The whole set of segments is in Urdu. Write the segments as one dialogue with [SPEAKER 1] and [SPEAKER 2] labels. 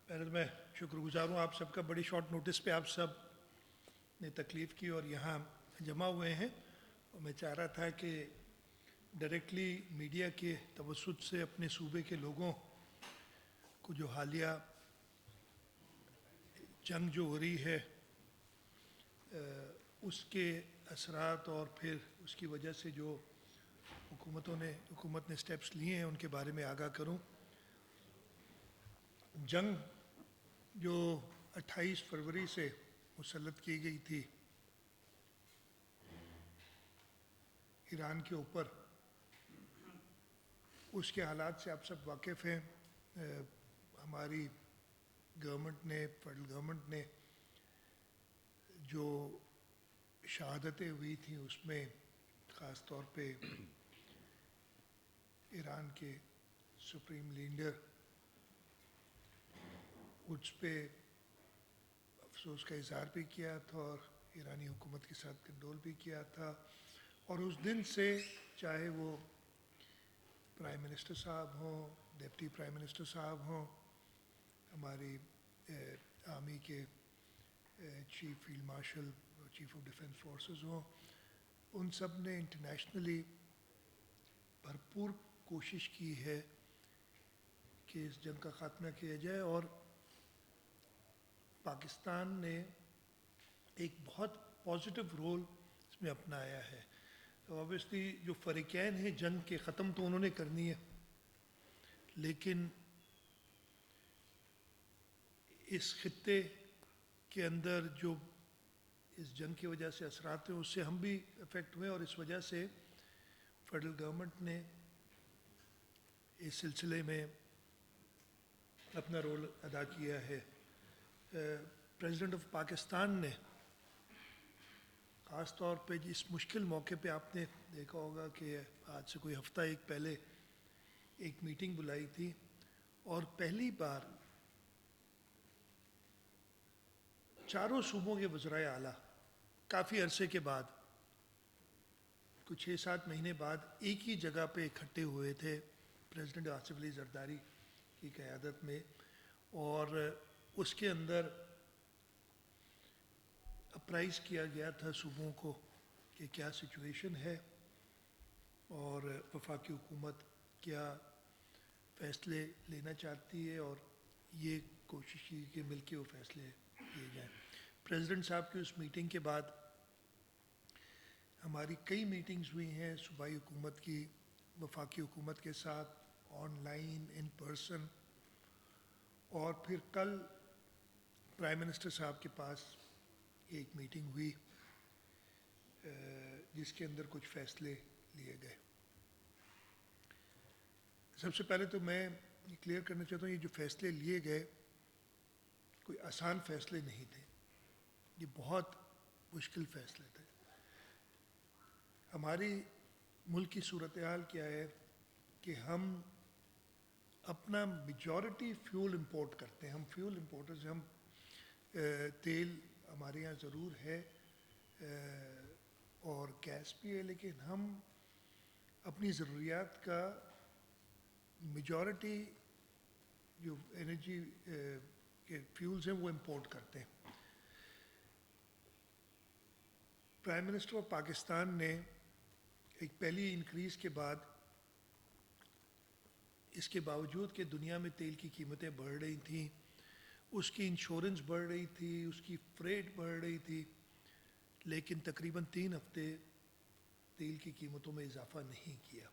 [SPEAKER 1] پہلے تو میں شکر گزار ہوں آپ سب کا، بڑی شارٹ نوٹس پہ آپ سب نے تکلیف کی اور یہاں جمع ہوئے ہیں، اور میں چاہ رہا تھا کہ ڈائریکٹلی میڈیا کے توسط سے اپنے صوبے کے لوگوں کو جو حالیہ جنگ جو ہو رہی ہے اس کے اثرات اور پھر اس کی وجہ سے جو حکومت نے سٹیپس لیے ہیں ان کے بارے میں آگاہ کروں۔ جنگ جو 28 فروری سے مسلط کی گئی تھی ایران کے اوپر، اس کے حالات سے آپ سب واقف ہیں۔ ہماری گورنمنٹ نے، فیڈرل گورنمنٹ نے جو شہادتیں ہوئی تھیں اس میں خاص طور پہ ایران کے سپریم لیڈر، اس پہ افسوس کا اظہار بھی کیا تھا اور ایرانی حکومت کے ساتھ کنڈول بھی کیا تھا، اور اس دن سے چاہے وہ پرائم منسٹر صاحب ہوں، ڈپٹی پرائم منسٹر صاحب ہوں، ہماری آرمی کے chief field marshal, chief of defence forces ہوں، ان سب نے انٹرنیشنلی بھرپور کوشش کی ہے کہ اس جنگ کا خاتمہ کیا جائے، اور پاکستان نے ایک بہت پازیٹیو رول اس میں اپنایا ہے۔ تو اوبیسلی جو فریقین ہیں جنگ کے، ختم تو انہوں نے کرنی ہے، لیکن اس خطے کے اندر جو اس جنگ کی وجہ سے اثرات ہیں اس سے ہم بھی افیکٹ ہوئے، اور اس وجہ سے فیڈرل گورنمنٹ نے اس سلسلے میں اپنا رول ادا کیا ہے۔ پریزیڈنٹ آف پاکستان نے خاص طور پہ اس مشکل موقع پہ، آپ نے دیکھا ہوگا کہ آج سے کوئی ہفتہ ایک پہلے ایک میٹنگ بلائی تھی، اور پہلی بار چاروں صوبوں کے وزرائے اعلیٰ کافی عرصے کے بعد، کچھ 6-7 مہینے بعد ایک ہی جگہ پہ اکٹھے ہوئے تھے پریزیڈنٹ آصف علی زرداری کی قیادت میں، اور اس کے اندر اپرائز کیا گیا تھا صوبوں کو کہ کیا سچویشن ہے اور وفاقی حکومت کیا فیصلے لینا چاہتی ہے، اور یہ کوشش کی کہ مل کے وہ فیصلے لیے جائیں۔ پریزیڈنٹ صاحب کی اس میٹنگ کے بعد ہماری کئی میٹنگز ہوئی ہیں صوبائی حکومت کی، وفاقی حکومت کے ساتھ، آن لائن، ان پرسن، اور پھر کل پرائم منسٹر صاحب کے پاس ایک میٹنگ ہوئی جس کے اندر کچھ فیصلے لیے گئے۔ سب سے پہلے تو میں یہ کلیئر کرنا چاہتا ہوں، یہ جو فیصلے لیے گئے کوئی آسان فیصلے نہیں تھے، یہ بہت مشکل فیصلے تھے۔ ہماری ملک کی صورتحال کیا ہے کہ ہم اپنا میجورٹی فیول امپورٹ کرتے ہیں، ہم فیول امپورٹرز، ہم تیل ہمارے یہاں ضرور ہے اور گیس بھی ہے، لیکن ہم اپنی ضروریات کا میجورٹی جو انرجی کے فیولز ہیں وہ امپورٹ کرتے ہیں۔ پرائم منسٹر آف پاکستان نے ایک پہلی انکریز کے بعد، اس کے باوجود کہ دنیا میں تیل کی قیمتیں بڑھ رہی تھیں، اس کی انشورنس بڑھ رہی تھی، اس کی فریٹ بڑھ رہی تھی، لیکن تقریباً 3 ہفتے تیل کی قیمتوں میں اضافہ نہیں کیا۔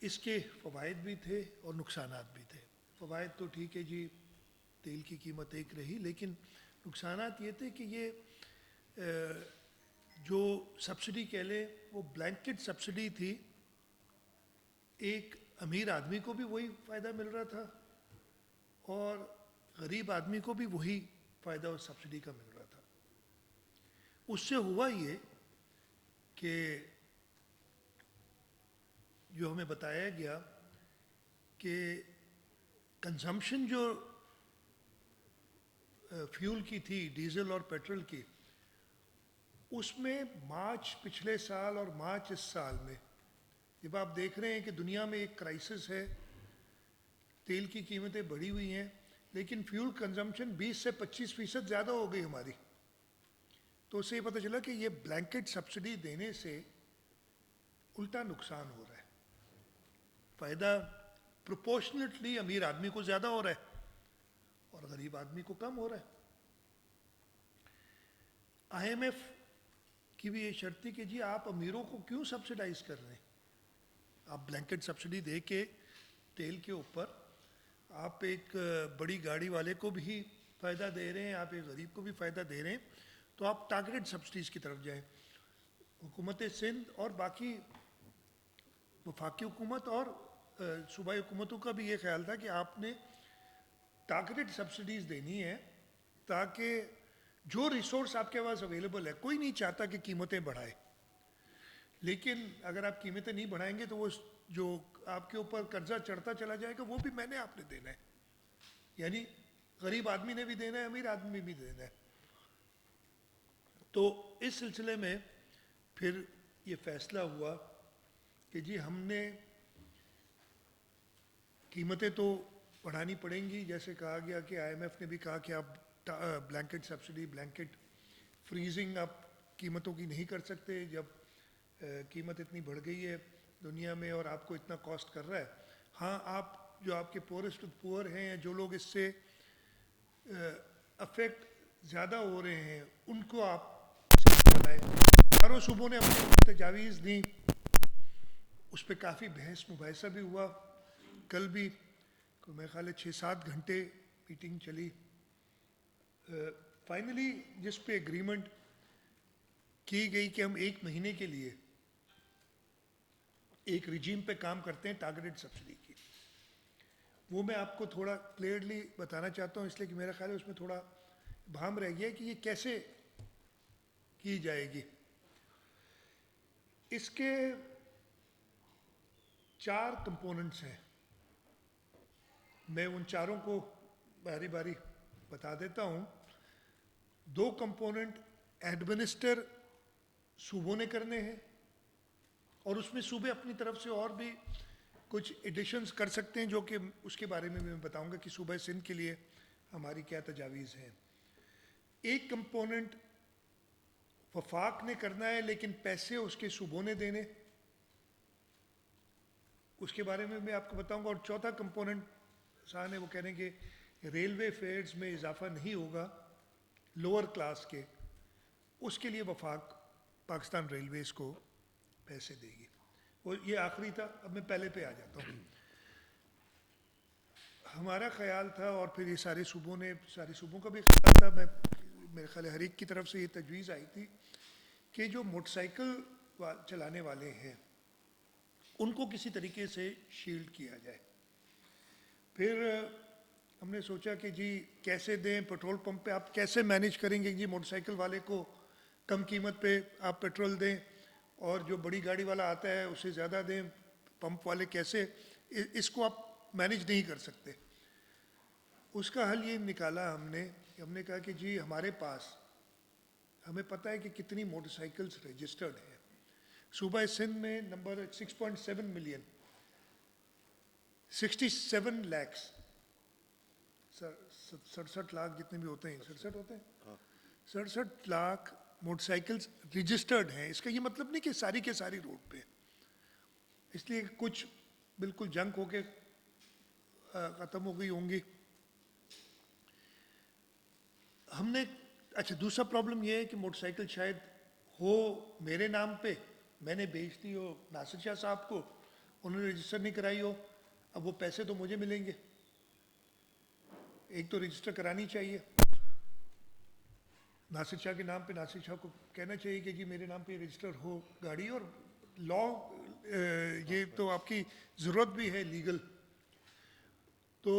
[SPEAKER 1] اس کے فوائد بھی تھے اور نقصانات بھی تھے۔ فوائد تو ٹھیک ہے جی، تیل کی قیمت ایک رہی، لیکن نقصانات یہ تھے کہ یہ جو سبسڈی کہہ لیں وہ بلینکٹ سبسڈی تھی، ایک امیر آدمی کو بھی وہی فائدہ مل رہا تھا اور غریب آدمی کو بھی وہی فائدہ اس سبسڈی کا مل رہا تھا۔ اس سے ہوا یہ کہ جو ہمیں بتایا گیا کہ کنزمپشن جو فیول کی تھی، ڈیزل اور پیٹرول کی، اس میں مارچ پچھلے سال اور مارچ اس سال میں، جب آپ دیکھ رہے ہیں کہ دنیا میں ایک کرائسس ہے، تیل کی قیمتیں بڑھی ہوئی ہیں لیکن فیول کنزمپشن 20 سے 25% زیادہ ہو گئی ہماری. تو اس سے یہ پتہ چلا کہ یہ بلینکٹ سبسڈی دینے سے الٹا نقصان ہو رہا ہے. فائدہ پروپورشنیٹلی امیر آدمی کو زیادہ ہو رہا ہے اور غریب آدمی کو کم ہو رہا ہے. آئی ایم ایف کی بھی یہ شرط تھی کہ جی آپ امیروں کو کیوں سبسڈائز کر رہے ہیں؟ آپ بلینکٹ سبسڈی دے کے تیل کے اوپر آپ ایک بڑی گاڑی والے کو بھی فائدہ دے رہے ہیں, آپ ایک غریب کو بھی فائدہ دے رہے ہیں, تو آپ ٹارگیٹڈ سبسڈیز کی طرف جائیں. حکومت سندھ اور باقی وفاقی حکومت اور صوبائی حکومتوں کا بھی یہ خیال تھا کہ آپ نے ٹارگیٹڈ سبسڈیز دینی ہے تاکہ جو ریسورس آپ کے پاس اویلیبل ہے, کوئی نہیں چاہتا کہ قیمتیں بڑھائے, لیکن اگر آپ قیمتیں نہیں بڑھائیں گے تو وہ جو آپ کے اوپر قرضہ چڑھتا چلا جائے گا وہ بھی میں نے آپ نے دینا ہے, یعنی غریب آدمی نے بھی دینا ہے, امیر آدمی بھی دینا ہے. تو اس سلسلے میں پھر یہ فیصلہ ہوا کہ جی ہم نے قیمتیں تو بڑھانی پڑیں گی, جیسے کہا گیا کہ آئی ایم ایف نے بھی کہا کہ آپ بلینکٹ سبسڈی, بلینکٹ فریزنگ آپ قیمتوں کی نہیں کر سکتے جب قیمت اتنی بڑھ گئی ہے دنیا میں اور آپ کو اتنا کاسٹ کر رہا ہے. ہاں آپ جو آپ کے پورسٹ پور ہیں, جو لوگ اس سے افیکٹ زیادہ ہو رہے ہیں, ان کو آپ بنائیں. چاروں صوبوں نے اپنی تجاویز دیں, اس پہ کافی بحث مباحثہ بھی ہوا. کل بھی میرے خیال ہے 6-7 گھنٹے میٹنگ چلی. فائنلی جس پہ اگریمنٹ کی گئی کہ ہم 1 مہینے کے لیے ایک رجیم پہ کام کرتے ہیں ٹارگیٹڈ سبسڈی کی, وہ میں آپ کو تھوڑا کلیئرلی بتانا چاہتا ہوں, اس لیے کہ میرا خیال ہے اس میں تھوڑا ابہام رہ گیا کہ یہ کیسے کی جائے گی. اس کے 4 کمپوننٹس ہیں, میں ان چاروں کو باری باری بتا دیتا ہوں. 2 کمپوننٹ ایڈمنسٹر صوبوں نے کرنے ہیں اور اس میں صوبے اپنی طرف سے اور بھی کچھ ایڈیشنز کر سکتے ہیں, جو کہ اس کے بارے میں بتاؤں گا کہ صوبہ سندھ کے لیے ہماری کیا تجاویز ہیں. ایک کمپوننٹ وفاق نے کرنا ہے لیکن پیسے اس کے صوبوں نے دینے, اس کے بارے میں آپ کو بتاؤں گا. اور چوتھا کمپوننٹ صاحب ہے, وہ کہہ رہے ہیں کہ ریلوے فیئرز میں اضافہ نہیں ہوگا لوور کلاس کے, اس کے لیے وفاق پاکستان ریلویز کو پیسے دے گی. وہ یہ آخری تھا. اب میں پہلے پہ آ جاتا ہوں. ہمارا خیال تھا اور پھر یہ سارے صوبوں کا بھی خیال تھا, میرے خیال ہر ایک کی طرف سے یہ تجویز آئی تھی کہ جو موٹر سائیکل چلانے والے ہیں ان کو کسی طریقے سے شیلڈ کیا جائے. پھر ہم نے سوچا کہ جی کیسے دیں, پیٹرول پمپ پہ آپ کیسے مینیج کریں گے, جی موٹر سائیکل والے کو کم قیمت پہ آپ پیٹرول دیں اور جو بڑی گاڑی والا آتا ہے اسے زیادہ دیں, پمپ والے کیسے, اس کو آپ مینیج نہیں کر سکتے. اس کا حل یہ نکالا ہم نے کہا کہ جی ہمارے پاس ہمیں پتہ ہے کہ کتنی موٹر سائیکلز رجسٹرڈ ہیں. صوبہ سندھ میں نمبر 6.7 ملین 67 لاکھ 67 لاکھ جتنے بھی ہوتے ہیں 67 لاکھ موٹر سائیکلز رجسٹرڈ ہیں. اس کا یہ مطلب نہیں کہ ساری کے ساری روڈ پہ, اس لیے کچھ بالکل جنک ہو کے ختم ہو گئی ہوں گی. ہم نے اچھا دوسرا پرابلم یہ ہے کہ موٹر سائیکل شاید ہو میرے نام پہ, میں نے بیچ دی ہو ناصر شاہ صاحب کو, انہوں نے رجسٹر نہیں کرائی ہو, اب وہ پیسے تو مجھے ملیں گے. ایک تو رجسٹر کرانی چاہیے ناصر شاہ کے نام پہ, ناصر شاہ کو کہنا چاہیے کہ جی میرے نام پہ رجسٹر ہو گاڑی, اور یہ تو آپ کی ضرورت بھی ہے لیگل. تو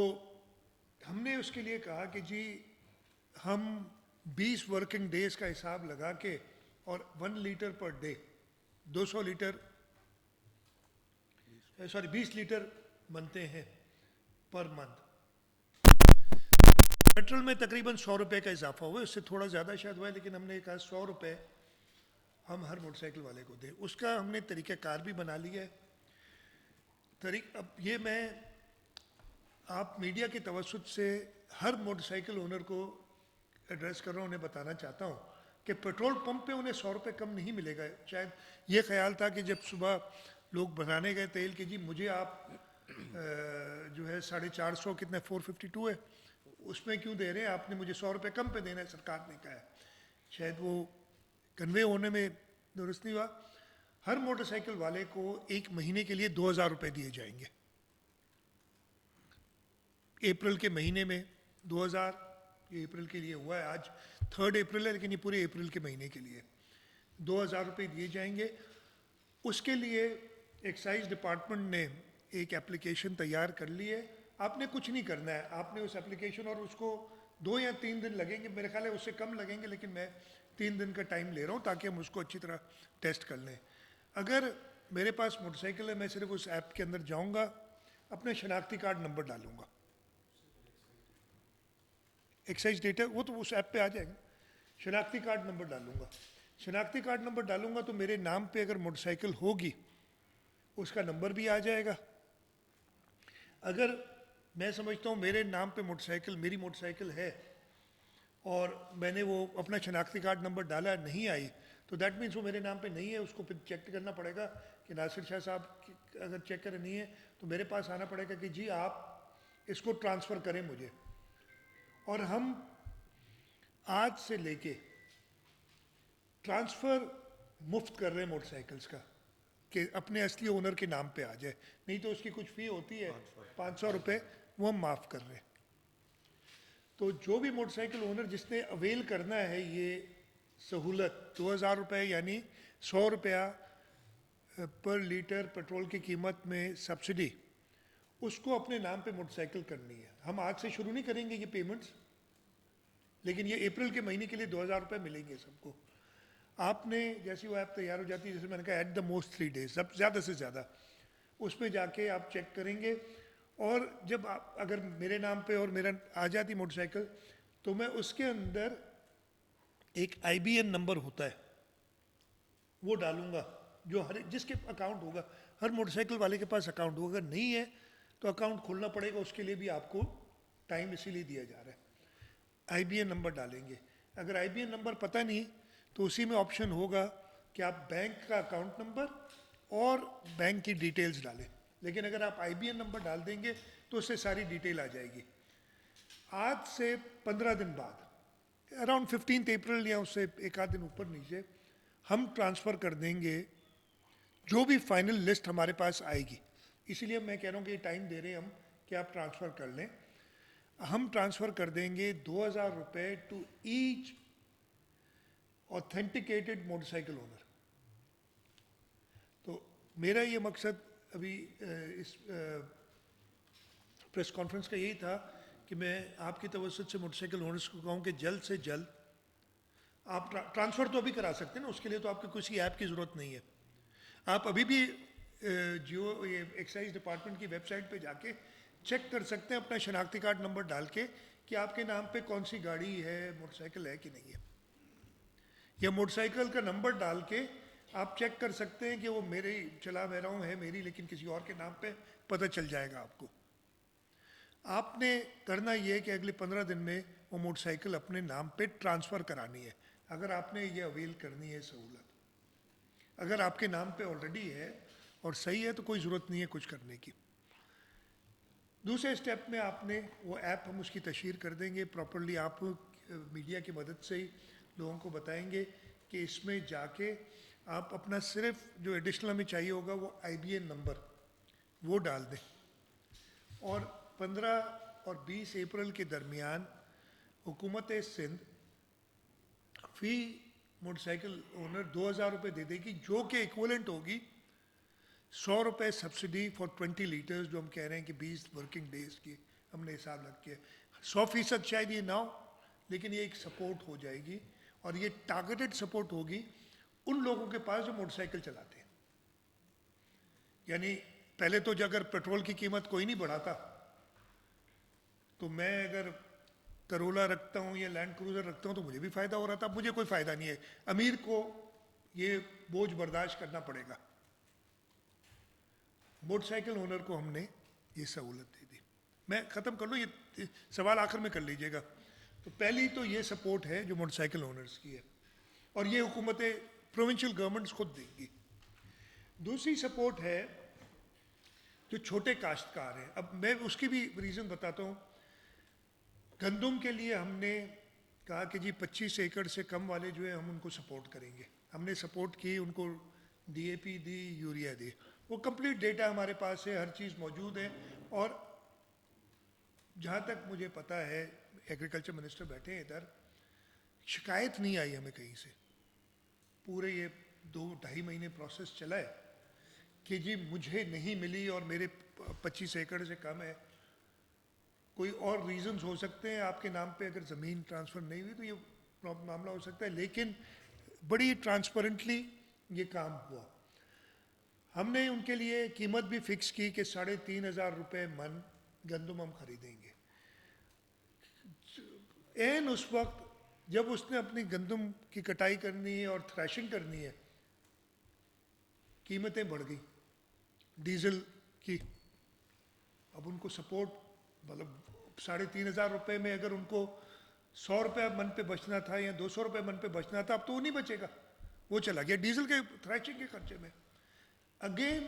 [SPEAKER 1] ہم نے اس کے لیے کہا کہ جی ہم 20 ورکنگ ڈیز کا حساب لگا کے اور 1 litre per day 200 litre 20 litre بنتے ہیں پر منتھ. پیٹرول میں تقریباً 100 روپے کا اضافہ ہوا ہے, اس سے تھوڑا زیادہ شاید ہوا ہے, لیکن ہم نے کہا 100 روپے ہم ہر موٹر سائیکل والے کو دیں. اس کا ہم نے طریقہ کار بھی بنا لیا ہے. اب یہ میں آپ میڈیا کے توسط سے ہر موٹر سائیکل اونر کو ایڈریس کر رہا ہوں، انہیں بتانا چاہتا ہوں کہ پیٹرول پمپ پہ انہیں 100 روپے کم نہیں ملے گا. شاید یہ خیال تھا کہ جب صبح لوگ بنانے گئے تیل کہ جی مجھے آپ جو ہے 450 کتنے 452 ہے اس میں کیوں دے رہے ہیں، آپ نے مجھے 100 روپے کم پہ دینا ہے، سرکار نے کہا ہے. شاید وہ کنوے ہونے میں درست نہیں ہوا. ہر موٹر سائیکل والے کو 1 مہینے کے لیے 2000 روپے دیے جائیں گے. اپریل کے مہینے میں 2000، یہ اپریل کے لیے ہوا ہے، آج 3 اپریل ہے لیکن یہ پورے اپریل کے مہینے کے لیے 2000 روپے دیے جائیں گے. اس کے لیے ایکسائز ڈپارٹمنٹ نے ایک اپلیکیشن تیار کر لی ہے. آپ نے کچھ نہیں کرنا ہے، آپ نے اس اپلیکیشن، اور اس کو 2 یا 3 دن لگیں گے، میرے خیال ہے اس سے کم لگیں گے، لیکن میں 3 دن کا ٹائم لے رہا ہوں تاکہ ہم اس کو اچھی طرح ٹیسٹ کر لیں. اگر میرے پاس موٹر سائیکل ہے، میں صرف اس ایپ کے اندر جاؤں گا، اپنا شناختی کارڈ نمبر ڈالوں گا، ایکسائز ڈیٹا وہ تو اس ایپ پہ آ جائے گا. شناختی کارڈ نمبر ڈالوں گا، شناختی کارڈ نمبر ڈالوں گا تو میرے نام پہ اگر موٹر سائیکل ہوگی اس کا نمبر بھی آ جائے گا. اگر میں سمجھتا ہوں میرے نام پہ موٹر سائیکل، میری موٹر سائیکل ہے اور میں نے وہ اپنا شناختی کارڈ نمبر ڈالا نہیں آئی، تو دیٹ مینس وہ میرے نام پہ نہیں ہے. اس کو پھر چیک کرنا پڑے گا کہ ناصر شاہ صاحب اگر چیک کرے نہیں ہے تو میرے پاس آنا پڑے گا کہ جی آپ اس کو ٹرانسفر کریں مجھے. اور ہم آج سے لے کے ٹرانسفر مفت کر رہے ہیں موٹر سائیکلز کا کہ اپنے اصلی اونر کے نام پہ آ جائے. نہیں تو اس کی کچھ فی ہوتی ہے 500 روپے، وہ ہم معاف کر رہے ہیں. تو جو بھی موٹر سائیکل اونر جس نے اویل کرنا ہے یہ سہولت، 2000 روپے یعنی 100 روپیہ پر لیٹر پیٹرول کی قیمت میں سبسڈی، اس کو اپنے نام پہ موٹر سائیکل کرنی ہے. ہم آج سے شروع نہیں کریں گے یہ پیمنٹس، لیکن یہ اپریل کے مہینے کے لیے 2000 روپے ملیں گے سب کو. آپ نے جیسی وہ ایپ تیار ہو جاتی ہے، جیسے میں نے کہا ایٹ دا موسٹ 3 days، سب زیادہ سے زیادہ اس میں جا کے آپ چیک کریں گے. اور جب آپ اگر میرے نام پہ اور میرا آ جاتی موٹر سائیکل تو میں اس کے اندر ایک IBN نمبر ہوتا ہے وہ ڈالوں گا، جو ہر جس کے اکاؤنٹ ہوگا، ہر موٹر سائیکل والے کے پاس اکاؤنٹ ہوگا. اگر نہیں ہے تو اکاؤنٹ کھولنا پڑے گا، اس کے لیے بھی آپ کو ٹائم اسی لیے دیا جا رہا ہے. IBN نمبر ڈالیں گے. اگر IBN نمبر پتہ نہیں تو اسی میں آپشن ہوگا کہ آپ بینک کا اکاؤنٹ نمبر اور بینک کی ڈیٹیلز ڈالیں. لیکن اگر آپ IBN نمبر ڈال دیں گے تو اس سے ساری ڈیٹیل آ جائے گی. آج سے 15 دن بعد، اراؤنڈ 15 اپریل یا اس سے ایک آدھ دن اوپر نیچے، ہم ٹرانسفر کر دیں گے جو بھی فائنل لسٹ ہمارے پاس آئے گی. اسی لیے میں کہہ رہا ہوں کہ یہ ٹائم دے رہے ہیں ہم کہ آپ ٹرانسفر کر لیں. ہم ٹرانسفر کر دیں گے 2000 روپے ٹو ایچ authenticated موٹر سائیکل اونر. تو میرا یہ مقصد ابھی اس پریس کانفرنس کا یہی تھا کہ میں آپ کی توسط سے موٹر سائیکل اونرز کو کہوں کہ جلد سے جلد آپ ٹرانسفر تو ابھی کرا سکتے ہیں نا، اس کے لیے تو آپ کو کسی ایپ کی ضرورت نہیں ہے. آپ ابھی بھی جو یہ ایکسائز ڈپارٹمنٹ کی ویب سائٹ پہ جا کے چیک کر سکتے ہیں اپنا شناختی کارڈ نمبر ڈال کے کہ آپ کے نام پہ کون سی گاڑی ہے، موٹر سائیکل ہے کہ نہیں ہے. یا موٹر سائیکل کا نمبر ڈال کے آپ چیک کر سکتے ہیں کہ وہ میرے چلا میں رہا ہوں ہے میری، لیکن کسی اور کے نام پہ پتہ چل جائے گا آپ کو. آپ نے کرنا یہ ہے کہ اگلے 15 دن میں وہ موٹر سائیکل اپنے نام پہ ٹرانسفر کرانی ہے اگر آپ نے یہ اویل کرنی ہے سہولت. اگر آپ کے نام پہ آلریڈی ہے اور صحیح ہے تو کوئی ضرورت نہیں ہے کچھ کرنے کی. دوسرے اسٹیپ میں آپ نے وہ ایپ، ہم اس کی تشہیر کر دیں گے پراپرلی. آپ میڈیا کی مدد سے ہی لوگوں کو بتائیں گے کہ اس میں جا کے آپ اپنا صرف جو ایڈیشنل ہمیں چاہیے ہوگا وہ IBN نمبر وہ ڈال دیں. اور 15 اور 20 اپریل کے درمیان حکومت سندھ فی موٹر سائیکل اونر 2000 روپے دے دے گی، جو کہ ایکولنٹ ہوگی 100 روپے سبسڈی فار 20 لیٹرز، جو ہم کہہ رہے ہیں کہ 20 ورکنگ ڈیز کی ہم نے حساب لگ کے 100% شاید یہ نہ ہو، لیکن یہ ایک سپورٹ ہو جائے گی. اور یہ ٹارگیٹڈ سپورٹ ہوگی ان لوگوں کے پاس جو موٹر سائیکل چلاتے ہیں. یعنی پہلے تو جو اگر پیٹرول کی قیمت کوئی نہیں بڑھاتا تو میں اگر کرولا رکھتا ہوں یا لینڈ کروزر رکھتا ہوں تو مجھے بھی فائدہ ہو رہا تھا. مجھے کوئی فائدہ نہیں ہے، امیر کو یہ بوجھ برداشت کرنا پڑے گا. موٹر سائیکل اونر کو ہم نے یہ سہولت دے دی. میں ختم کر لوں, یہ سوال آخر میں کر لیجئے گا. تو پہلی تو یہ سپورٹ ہے جو موٹر سائیکل اونرز کی ہے, اور یہ حکومتیں پروونشل گورنمنٹس خود دیں گی. دوسری سپورٹ ہے جو چھوٹے کاشتکار ہیں. اب میں اس کی بھی ریزن بتاتا ہوں. گندم کے لیے ہم نے کہا کہ جی 25 ایکڑ سے کم والے جو ہیں ہم ان کو سپورٹ کریں گے. ہم نے سپورٹ کی, ان کو D A P the, urea دی. وہ کمپلیٹ ڈیٹا ہمارے پاس ہے, ہر چیز موجود ہے. اور جہاں تک مجھے پتہ ہے, ایگریکلچر منسٹر بیٹھے ہیں ادھر, شکایت نہیں آئی ہمیں کہیں سے. پورے یہ 2-2.5 مہینے پروسیس چلا ہے کہ جی مجھے نہیں ملی اور میرے 25 ایکڑ سے کم ہے. کوئی اور ریزنز ہو سکتے ہیں, آپ کے نام پہ اگر زمین ٹرانسفر نہیں ہوئی تو یہ معاملہ ہو سکتا ہے, لیکن بڑی ٹرانسپیرنٹلی یہ کام ہوا. ہم نے ان کے لیے قیمت بھی فکس کی کہ 3,500 روپے من گندم ہم خریدیں گے. عین اس وقت جب اس نے اپنی گندم کی کٹائی کرنی ہے اور تھریشنگ کرنی ہے, قیمتیں بڑھ گئی ڈیزل کی. اب ان کو سپورٹ مطلب 3,500 روپے میں اگر ان کو 100 روپے من پہ بچنا تھا یا 200 روپے من پہ بچنا تھا, اب تو وہ نہیں بچے گا, وہ چلا گیا ڈیزل کے تھریشنگ کے خرچے میں. اگین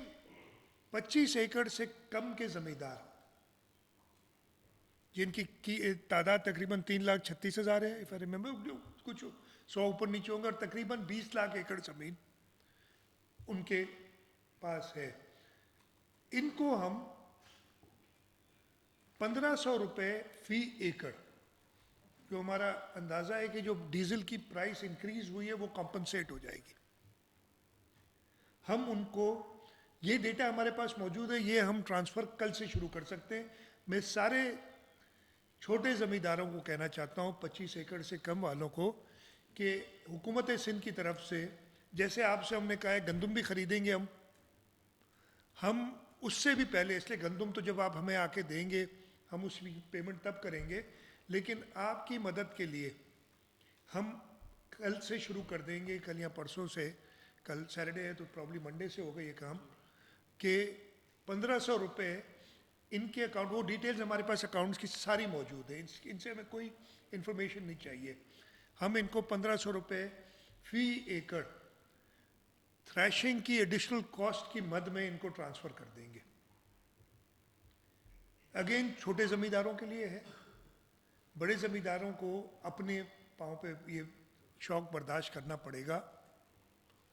[SPEAKER 1] 25 ایکڑ سے کم کے زمیندار جن کی تعداد تقریباً 3,36,000 ہے, اف آئی ریمبر, کچھ 100 اوپر نیچے ہوں گے, اور تقریباً 20 لاکھ ایکڑ زمین ان کے پاس ہے. ان کو ہم 1,500 روپے فی ایکڑ, جو ہمارا اندازہ ہے کہ جو ڈیزل کی پرائس انکریز ہوئی ہے وہ کمپنسیٹ ہو جائے گی. ہم ان کو, یہ ڈیٹا ہمارے پاس موجود ہے, یہ ہم ٹرانسفر کل سے شروع کر سکتے ہیں. میں سارے چھوٹے زمینداروں کو کہنا چاہتا ہوں, 25 ایکڑ سے کم والوں کو, کہ حکومت سندھ کی طرف سے جیسے آپ سے ہم نے کہا ہے گندم بھی خریدیں گے ہم اس سے بھی پہلے, اس لیے گندم تو جب آپ ہمیں آ کے دیں گے ہم اس کی پیمنٹ تب کریں گے, لیکن آپ کی مدد کے لیے ہم کل سے شروع کر دیں گے, کل یا پرسوں سے, کل سیٹرڈے ہے تو پرابلی منڈے سے ہوگا یہ کام, کہ 1,500 روپے ان کے اکاؤنٹ, وہ ڈیٹیلز ہمارے پاس اکاؤنٹس کی ساری موجود ہیں, ان سے ہمیں کوئی انفارمیشن نہیں چاہیے. ہم ان کو 1,500 روپے فی ایکڑ تھریشنگ کی ایڈیشنل کاسٹ کی مد میں ان کو ٹرانسفر کر دیں گے. اگین چھوٹے زمینداروں کے لیے ہے, بڑے زمینداروں کو اپنے پاؤں پہ یہ شوق برداشت کرنا پڑے گا,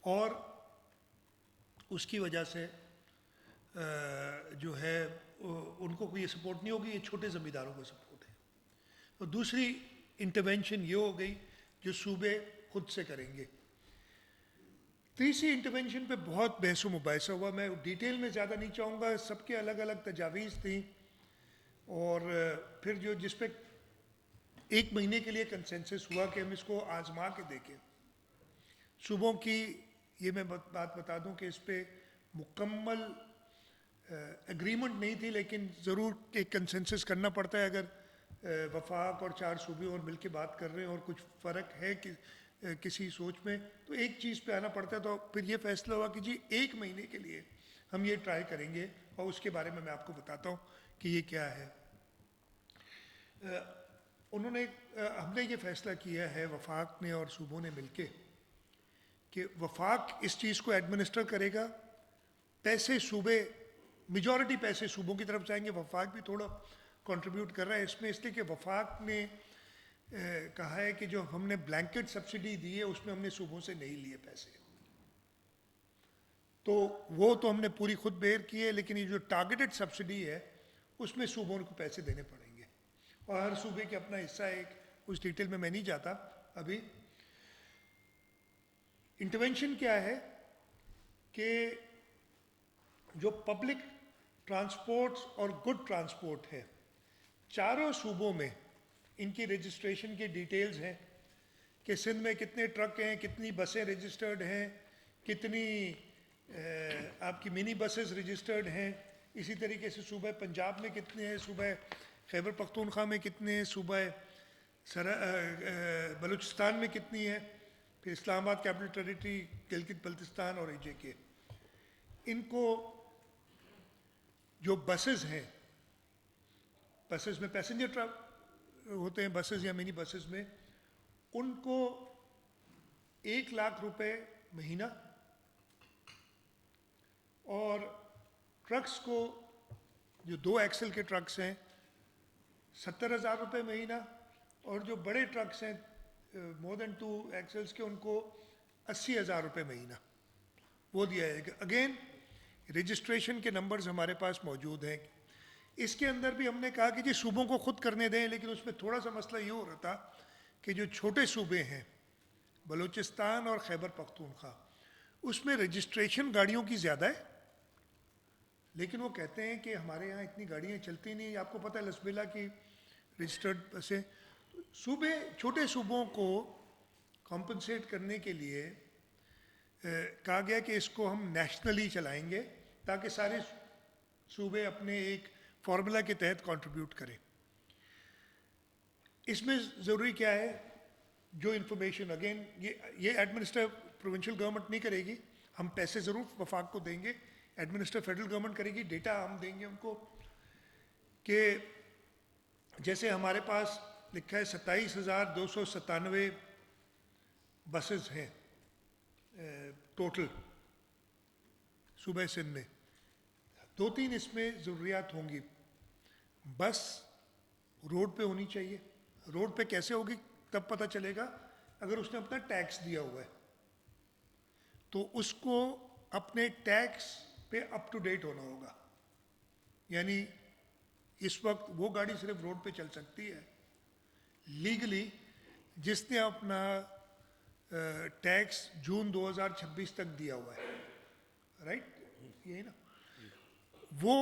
[SPEAKER 1] اور اس کی وجہ سے جو ہے ان کو کوئی سپورٹ نہیں ہوگی, یہ چھوٹے زمینداروں کو سپورٹ ہے. اور دوسری انٹرونشن یہ ہو گئی جو صوبے خود سے کریں گے. تیسری انٹرونشن پہ بہت بحث و مباحثہ ہوا, میں ڈیٹیل میں زیادہ نہیں چاہوں گا, سب کے الگ الگ تجاویز تھیں, اور پھر جو جس پہ 1 مہینے کے لیے کنسنسس ہوا کہ ہم اس کو آزما کے دیکھیں. صوبوں کی یہ میں بات بتا دوں کہ اس پہ مکمل اگریمنٹ نہیں تھی, لیکن ضرور ایک کنسنسس کرنا پڑتا ہے. اگر وفاق اور 4 صوبے اور مل کے بات کر رہے ہیں اور کچھ فرق ہے کہ کسی سوچ میں, تو ایک چیز پہ آنا پڑتا ہے. تو پھر یہ فیصلہ ہوا کہ جی 1 مہینے کے لیے ہم یہ ٹرائی کریں گے, اور اس کے بارے میں آپ کو بتاتا ہوں کہ یہ کیا ہے. ہم نے یہ فیصلہ کیا ہے وفاق نے اور صوبوں نے مل کے, کہ وفاق اس چیز کو ایڈمنسٹر کرے گا, پیسے صوبے, میجورٹی پیسے صوبوں کی طرف جائیں گے, وفاق بھی تھوڑا کنٹریبیوٹ کر رہا ہے اس میں, اس لیے کہ وفاق نے کہا ہے کہ جو ہم نے بلینکٹ سبسڈی دی ہے اس میں ہم نے صوبوں سے نہیں لیے پیسے, تو وہ تو ہم نے پوری خود بیئر کی ہے, لیکن یہ جو ٹارگیٹڈ سبسڈی ہے اس میں صوبوں کو پیسے دینے پڑیں گے, اور ہر صوبے کے اپنا حصہ ہے. اس ڈیٹیل میں نہیں جاتا ابھی. انٹرونشن کیا ہے کہ جو پبلک ٹرانسپورٹس اور گڈ ٹرانسپورٹ ہے, چاروں صوبوں میں ان کی رجسٹریشن کی ڈیٹیلز ہیں, کہ سندھ میں کتنے ٹرک ہیں, کتنی بسیں رجسٹرڈ ہیں, کتنی آپ کی منی بسز رجسٹرڈ ہیں. اسی طریقے سے صوبہ پنجاب میں کتنے ہیں, صوبہ خیبر پختونخوا میں کتنے ہیں, صوبہ بلوچستان میں کتنی ہیں, پھر اسلام آباد کیپٹل ٹیریٹری, گلگت بلتستان اور AJK. ان کو جو بسز ہیں بسز میں پیسنجر ٹرک ہوتے ہیں بسز یا منی بسز میں, ان کو 1,00,000 روپے مہینہ, اور ٹرکس کو جو 2 ایکسل کے ٹرکس ہیں 70,000 روپے مہینہ, اور جو بڑے ٹرکس ہیں مور دین 2 ایکسلس کے ان کو 80,000 روپے مہینہ وہ دیا جائے گا. اگین رجسٹریشن کے نمبرز ہمارے پاس موجود ہیں. اس کے اندر بھی ہم نے کہا کہ جی صوبوں کو خود کرنے دیں, لیکن اس میں تھوڑا سا مسئلہ یہ ہو رہا تھا کہ جو چھوٹے صوبے ہیں بلوچستان اور خیبر پختونخوا, اس میں رجسٹریشن گاڑیوں کی زیادہ ہے, لیکن وہ کہتے ہیں کہ ہمارے یہاں اتنی گاڑیاں چلتی نہیں. آپ کو پتہ ہے لسبیلا کی رجسٹرڈ بسیں, صوبے چھوٹے صوبوں کو کمپنسیٹ کرنے کے لیے کہا گیا کہ اس کو ہم نیشنلی چلائیں گے تاکہ سارے صوبے اپنے ایک فارمولا کے تحت کنٹریبیوٹ کریں. اس میں ضروری کیا ہے, جو انفارمیشن اگین یہ ایڈمنسٹر پروونشل گورنمنٹ نہیں کرے گی, ہم پیسے ضرور وفاق کو دیں گے, ایڈمنسٹر فیڈرل گورنمنٹ کرے گی, ڈیٹا ہم دیں گے ان کو کہ جیسے ہمارے پاس لکھا ہے 27,297 بسز ہیں ٹوٹل صوبہ سندھ میں. 2-3 اس میں ضروریات ہوں گی. بس روڈ پہ ہونی چاہیے. روڈ پہ کیسے ہوگی تب پتہ چلے گا اگر اس نے اپنا ٹیکس دیا ہوا ہے, تو اس کو اپنے ٹیکس پہ اپ ٹو ڈیٹ ہونا ہوگا. یعنی اس وقت وہ گاڑی صرف روڈ پہ چل سکتی ہے لیگلی جس نے اپنا ٹیکس جون 2026 تک دیا ہوا ہے, رائٹ, یہی نا. وہ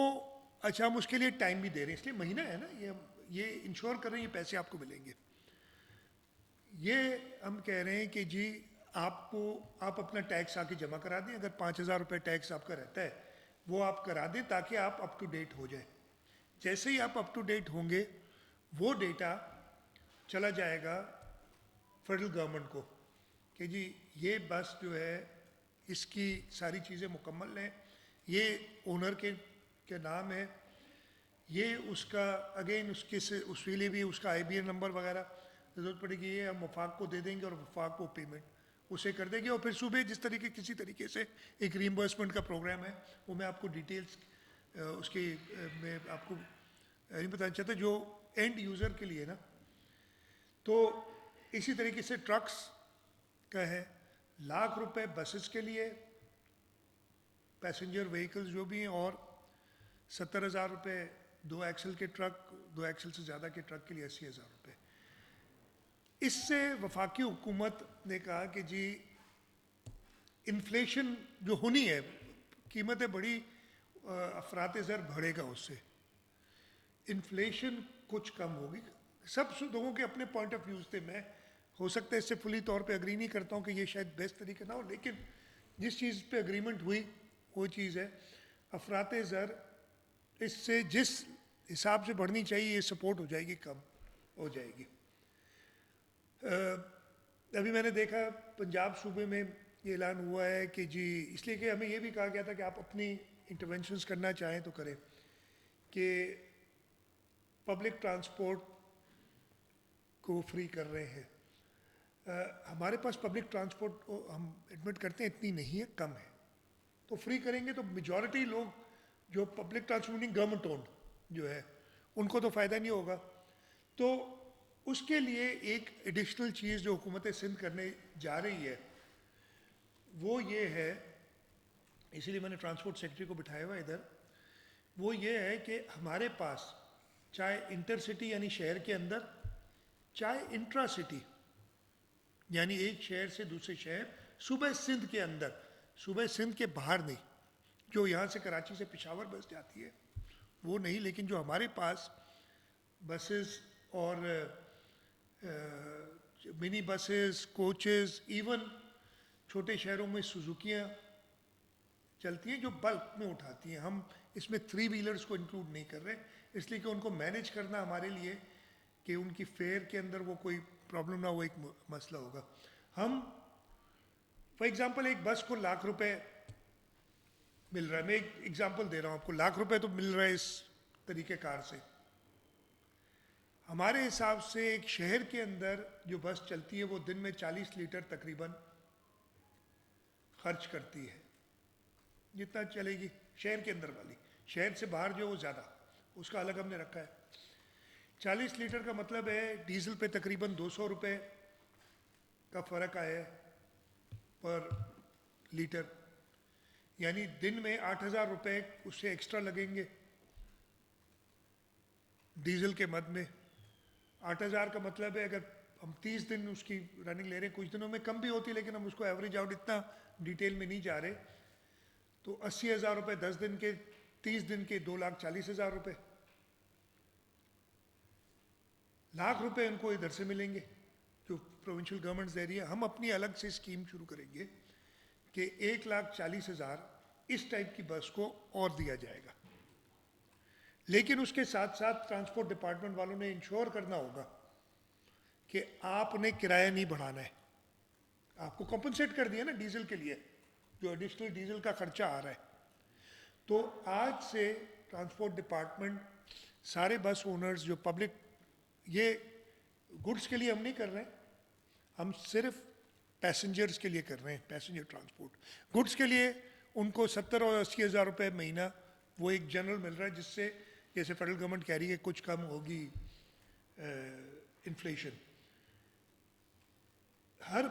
[SPEAKER 1] اچھا ہم اس کے لیے ٹائم بھی دے رہے ہیں, اس لیے مہینہ ہے نا, یہ انشور کر رہے ہیں یہ پیسے آپ کو ملیں گے. یہ ہم کہہ رہے ہیں کہ جی آپ اپنا ٹیکس آ کے جمع کرا دیں. اگر 5,000 روپے ٹیکس آپ کا رہتا ہے وہ آپ کرا دیں تاکہ آپ اپ ٹو ڈیٹ ہو جائیں. جیسے ہی آپ اپ ٹو ڈیٹ ہوں گے وہ ڈیٹا چلا جائے گا فیڈرل گورنمنٹ کو کہ جی یہ بس جو ہے اس کی ساری چیزیں مکمل ہیں, یہ اونر کے نام ہے, یہ اس کا اگین اس کے لیے بھی اس کا IBN نمبر وغیرہ ضرورت پڑے گی, یہ ہم وفاق کو دے دیں گے اور وفاق وہ پیمنٹ اسے کر دیں گے. اور پھر صوبے جس طریقے کسی طریقے سے ایک ریمبرسمنٹ کا پروگرام ہے, وہ میں آپ کو ڈیٹیلز اس کی میں آپ کو نہیں بتانا چاہتا, جو اینڈ یوزر کے لیے نا. تو اسی طریقے سے ٹرکس کا ہے 1,00,000 روپے بسز کے لیے, پیسنجر وہیکلز جو بھی ہیں, اور 70,000 روپے 2 ایکسل کے ٹرک, 2 ایکسل سے زیادہ کے ٹرک کے لیے 80,000 روپے. اس سے وفاقی حکومت نے کہا کہ جی انفلیشن جو ہونی ہے, قیمتیں بڑی افراط زر بڑھے گا, اس سے انفلیشن کچھ کم ہوگی. سب لوگوں کے اپنے پوائنٹ آف ویوز تھے, میں ہو سکتا ہے اس سے فلی طور پہ اگری نہیں کرتا ہوں کہ یہ شاید بیسٹ طریقہ نہ ہو, لیکن جس چیز پہ اگریمنٹ ہوئی وہ چیز ہے افراط زر اس سے جس حساب سے بڑھنی چاہیے یہ سپورٹ ہو جائے گی, کم ہو جائے گی. ابھی میں نے دیکھا پنجاب صوبے میں یہ اعلان ہوا ہے کہ جی اس لیے کہ ہمیں یہ بھی کہا گیا تھا کہ آپ اپنی انٹرونشنز کرنا چاہیں تو کریں, کہ پبلک ٹرانسپورٹ کو فری کر رہے ہیں. ہمارے پاس پبلک ٹرانسپورٹ ہم ایڈمٹ کرتے ہیں اتنی نہیں ہے, کم ہے, تو فری کریں گے تو میجورٹی لوگ جو پبلک ٹرانسپورٹ گورنمنٹ اونڈ جو ہے ان کو تو فائدہ نہیں ہوگا. تو اس کے لیے ایک ایڈیشنل چیز جو حکومت سندھ کرنے جا رہی ہے وہ یہ ہے, اسی لیے میں نے ٹرانسپورٹ سیکٹری کو بٹھایا ہوا ادھر, وہ یہ ہے کہ ہمارے پاس چاہے انٹر سٹی یعنی شہر کے اندر, چاہے انٹرا سٹی یعنی ایک شہر سے دوسرے شہر, صوبہ سندھ کے اندر, صوبہ سندھ کے باہر نہیں, جو یہاں سے کراچی سے پشاور بس جاتی ہے وہ نہیں, لیکن جو ہمارے پاس بسز اور منی بسز, کوچز, ایون چھوٹے شہروں میں سوزوکیاں چلتی ہیں جو بلک میں اٹھاتی ہیں. ہم اس میں 3 ویلرز کو انکلوڈ نہیں کر رہے, اس لیے کہ ان کو مینیج کرنا ہمارے لیے کہ ان کی فیئر کے اندر وہ کوئی پرابلم نہ ہو, ایک مسئلہ ہوگا. ہم فار ایگزامپل ایک بس کو 1,00,000 روپے مل رہا ہے, میں ایک ایگزامپل دے رہا ہوں آپ کو, 1,00,000 روپے تو مل رہا ہے اس طریقہ کار سے, ہمارے حساب سے ایک شہر کے اندر جو بس چلتی ہے وہ دن میں 40 لیٹر تقریباً خرچ کرتی ہے، جتنا چلے گی شہر کے اندر والی، شہر سے باہر جو وہ زیادہ، اس کا الگ ہم نے رکھا ہے۔ 40 لیٹر کا مطلب ہے ڈیزل پہ تقریباً 200 روپے کا فرق آیا ہے پر لیٹر، یعنی دن میں 8,000 روپے اس سے ایکسٹرا لگیں گے ڈیزل کے مد میں۔ 8,000 کا مطلب ہے اگر ہم 30 دن اس کی رننگ لے رہے ہیں، کچھ دنوں میں کم بھی ہوتی ہے لیکن ہم اس کو ایوریج آؤٹ اتنا ڈیٹیل میں نہیں جا رہے، تو 80,000 روپے 10 دن کے، 30 دن کے 2,40,000 روپے، لاکھ روپے ان کو ادھر سے ملیں گے جو پروونشل گورنمنٹ دے رہی ہے۔ ہم اپنی الگ سے اسکیم شروع کریں گے کہ 1,40,000 اس ٹائپ کی بس کو اور دیا جائے گا، لیکن اس کے ساتھ ساتھ ٹرانسپورٹ ڈپارٹمنٹ والوں نے انشور کرنا ہوگا کہ آپ نے کرایہ نہیں بڑھانا ہے، آپ کو کمپنسیٹ کر دیا نا ڈیزل کے لیے جو ایڈیشنل ڈیزل کا خرچہ آ رہا ہے۔ تو آج سے ٹرانسپورٹ ڈپارٹمنٹ سارے بس اونرز جو پبلک، یہ گڈس کے لیے ہم نہیں کر رہے ہیں، ہم صرف پیسنجرز کے لیے کر رہے ہیں، پیسنجر ٹرانسپورٹ۔ گڈس کے لیے ان کو 70 اور 80,000 روپے مہینہ وہ ایک جنرل مل رہا ہے، جس سے جیسے فیڈرل گورنمنٹ کہہ رہی ہے کچھ کم ہوگی انفلیشن۔ ہر